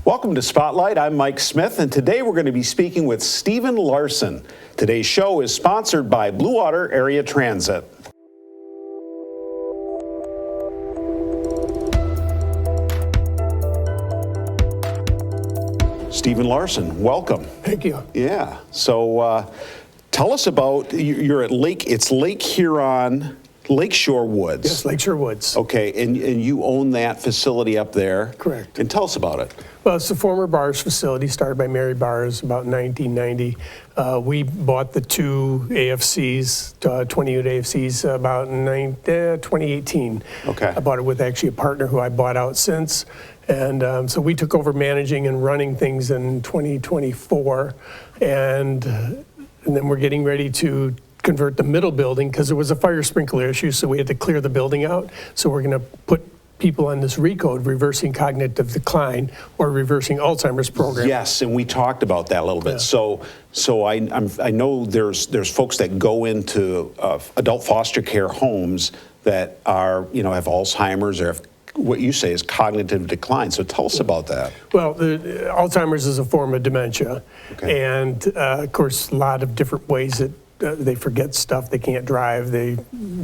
Welcome to Spotlight. I'm Mike Smith, and today we're going to be speaking with Stephen Larsen. Today's show is sponsored by Blue Water Area Transit. Stephen Larsen, welcome. Thank you. Yeah. So tell us about, you're at Lake Huron, Lakeshore Woods. Yes, Lakeshore Woods. Okay, and you own that facility up there. Correct. And tell us about it. Well, it's a former bars facility started by Mary Bars about 1990. We bought the two AFCs, 20-unit AFCs, about 2018. Okay. I bought it with actually a partner who I bought out since. And so we took over managing and running things in 2024. And then we're getting ready to convert the middle building because there was a fire sprinkler issue, so we had to clear the building out. So we're going to put people on this ReCODE, reversing cognitive decline, or reversing Alzheimer's program. Yes, and we talked about that a little bit. Yeah. So I know there's folks that go into adult foster care homes that are, have Alzheimer's or have what you say is cognitive decline. So tell us about that. Well, Alzheimer's is a form of dementia. Okay. And of course, a lot of different ways that they forget stuff, they can't drive, they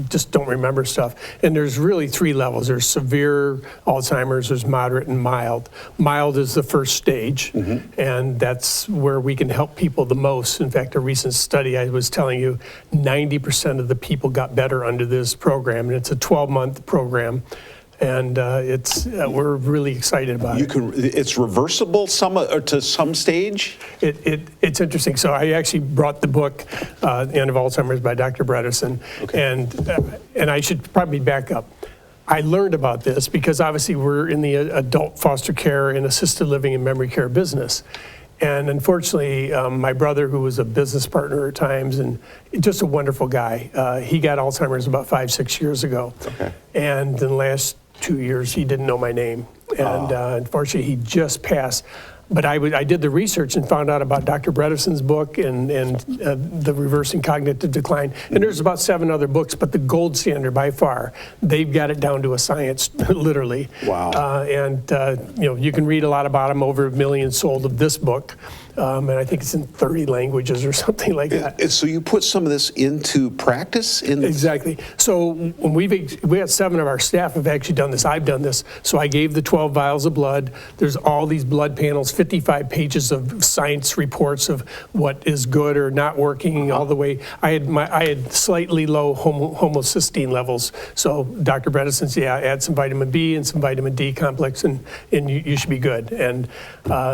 just don't remember stuff. And there's really three levels. There's severe Alzheimer's, there's moderate and mild. Mild is the first stage, and that's where we can help people the most. In fact, a recent study I was telling you, 90% of the people got better under this program, and it's a 12-month program. And we're really excited about it. It's reversible to some stage? It's interesting. So I actually brought the book, The End of Alzheimer's by Dr. Bredesen. Okay. And I should probably back up. I learned about this because obviously we're in the adult foster care and assisted living and memory care business. And unfortunately, my brother, who was a business partner at times and just a wonderful guy, he got Alzheimer's about 5-6 years ago. Okay. And in the last 2 years, he didn't know my name. And unfortunately, he just passed. But I did the research and found out about Dr. Bredesen's book and the Reversing Cognitive Decline. And there's about 7 other books, but the gold standard by far, they've got it down to a science, literally. Wow. You can read a lot about them, over 1 million sold of this book. And I think it's in 30 languages or something like that. So you put some of this into practice? Exactly. So when we had 7 of our staff have actually done this. I've done this. So I gave the 12 vials of blood. There's all these blood panels, 55 pages of science reports of what is good or not working, all the way. I had slightly low homocysteine levels. So Dr. Bredesen said, add some vitamin B and some vitamin D complex, and you should be good. And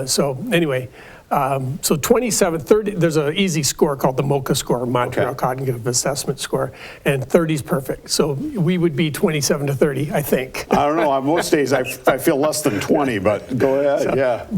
so anyway. So 27, 30, there's an easy score called the MOCA score, Montreal Cognitive Assessment Score, and 30 is perfect. So we would be 27 to 30, I think. I don't know. On most days, I feel less than 20, but go ahead,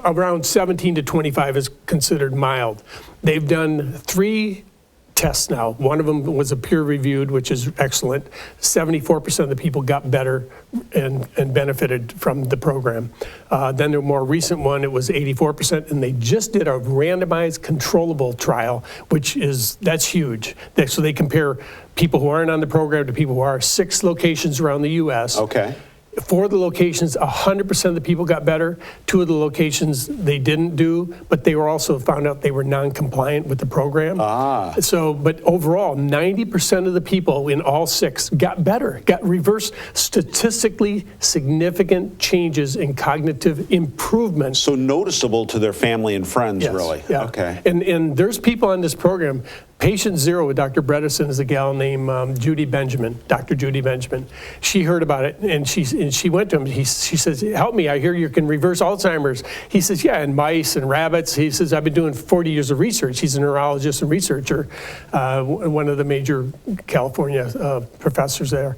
Around 17 to 25 is considered mild. They've done 3 tests now. One of them was a peer-reviewed, which is excellent. 74% of the people got better and benefited from the program. Then the more recent one, it was 84%, and they just did a randomized controllable trial, that's huge. So they compare people who aren't on the program to people who are. 6 locations around the U.S. Okay. 4 of the locations, 100% of the people got better. 2 of the locations they didn't do, but they were also found out they were non-compliant with the program. But overall, 90% of the people in all 6 got better, got reversed statistically significant changes in cognitive improvement. So noticeable to their family and friends, yes, really. Yeah. Okay. And there's people on this program. Patient 0 with Dr. Bredesen is a gal named Judy Benjamin, Dr. Judy Benjamin. She heard about it, and she went to him. She says, help me, I hear you can reverse Alzheimer's. He says, yeah, in mice and rabbits. He says, I've been doing 40 years of research. He's a neurologist and researcher, one of the major California professors there.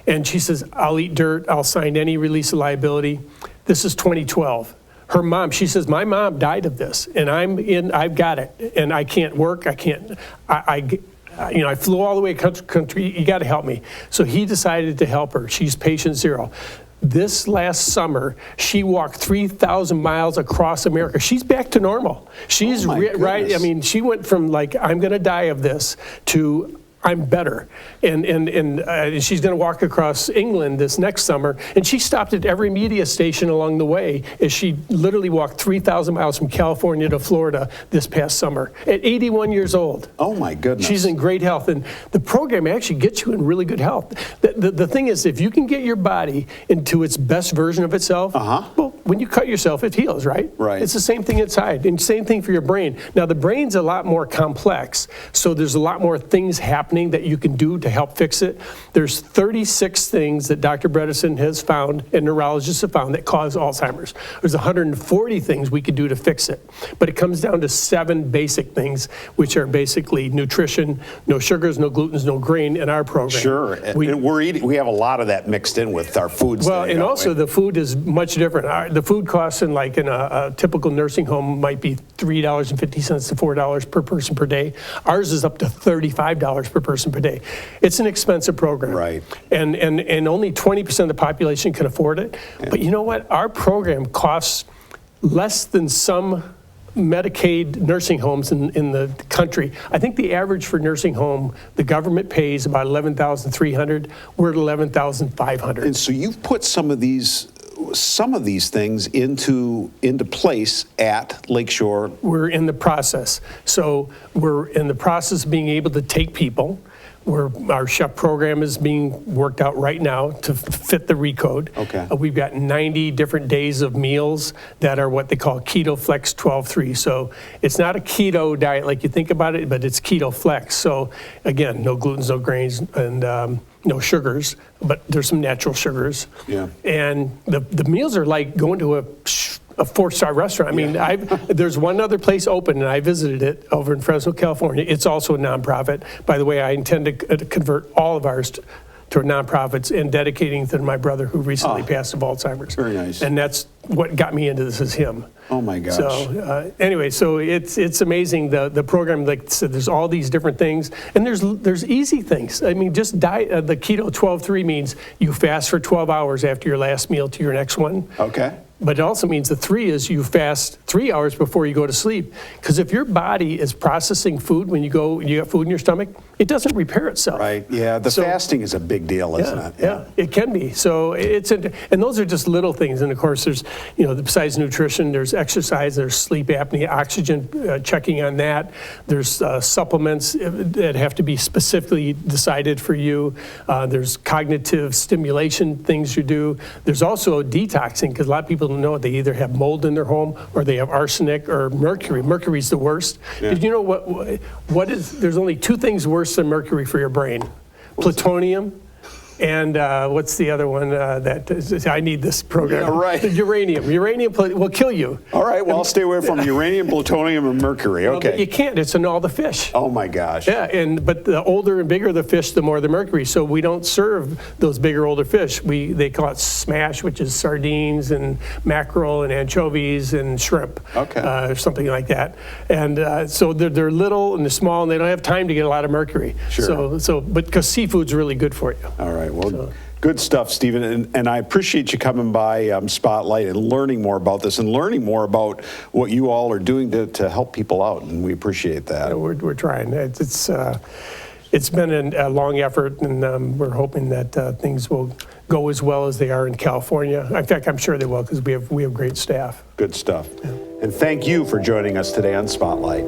And she says, I'll eat dirt, I'll sign any release of liability. This is 2012. Her mom, she says, my mom died of this, and I've got it, and I can't work, I flew all the way country, you gotta help me. So he decided to help her. She's patient 0. This last summer, she walked 3,000 miles across America. She's back to normal. She's right, I mean, she went from like, I'm gonna die of this, to I'm better. And she's going to walk across England this next summer. And she stopped at every media station along the way as she literally walked 3,000 miles from California to Florida this past summer at 81 years old. Oh, my goodness. She's in great health. And the program actually gets you in really good health. The thing is, if you can get your body into its best version of itself, well, when you cut yourself, it heals, right? Right. It's the same thing inside, and same thing for your brain. Now, the brain's a lot more complex, so there's a lot more things happening that you can do to help fix it. There's 36 things that Dr. Bredesen has found and neurologists have found that cause Alzheimer's. There's 140 things we could do to fix it, but it comes down to 7 basic things, which are basically nutrition, no sugars, no glutens, no grain in our program. Sure, and we have a lot of that mixed in with our foods. Well, today, and don't also we? the food is much different. The food costs in a typical nursing home might be $3.50 to $4 per person per day. Ours is up to $35 per person per day. It's an expensive program. Right. And only 20% of the population can afford it. Yeah. But you know what? Our program costs less than some Medicaid nursing homes in the country. I think the average for nursing home, the government pays about $11,300. We're at $11,500. And so you've put some of these things into place at Lakeshore. We're in the process. So we're in the process of being able to take people. Our chef program is being worked out right now to fit the ReCODE. Okay. We've got 90 different days of meals that are what they call Keto Flex 12-3. So it's not a keto diet like you think about it, but it's Keto Flex. So again, no glutens, no grains, and no sugars, but there's some natural sugars. Yeah. And the meals are like going to a 4-star restaurant. I mean, there's one other place open, and I visited it over in Fresno, California. It's also a nonprofit. By the way, I intend to convert all of ours to nonprofits and dedicating to my brother who recently passed of Alzheimer's. Very nice. And that's what got me into this is him. Oh my gosh. So anyway, so it's amazing the program. Like I said, there's all these different things, and there's easy things. I mean, just diet. The Keto 12-3 means you fast for 12 hours after your last meal to your next one. Okay. But it also means the 3 is you fast 3 hours before you go to sleep. Because if your body is processing food when you got food in your stomach, it doesn't repair itself. Right. Yeah. The fasting is a big deal, isn't it? Yeah, it can be. So and those are just little things. And of course, there's besides nutrition, there's exercise, there's sleep apnea, oxygen checking on that. There's supplements that have to be specifically decided for you. There's cognitive stimulation things you do. There's also detoxing because a lot of people don't know they either have mold in their home or they have arsenic or mercury. Mercury's the worst. Yeah. Did you know what is? There's only 2 things worse than mercury for your brain: plutonium. And what's the other one that I need this program? Yeah, right. Uranium. Uranium will kill you. All right, well, I'll stay away from uranium, plutonium, and mercury. Okay. But you can't. It's in all the fish. Oh, my gosh. Yeah, but the older and bigger the fish, the more the mercury. So we don't serve those bigger, older fish. They call it smash, which is sardines and mackerel and anchovies and shrimp. Okay. Or something like that. And so they're little and they're small, and they don't have time to get a lot of mercury. Sure. But because seafood's really good for you. All right. Well, good stuff, Stephen. And I appreciate you coming by Spotlight and learning more about this and learning more about what you all are doing to help people out. And we appreciate that. Yeah, we're trying. It's been a long effort, and we're hoping that things will go as well as they are in California. In fact, I'm sure they will because we have great staff. Good stuff. Yeah. And thank you for joining us today on Spotlight.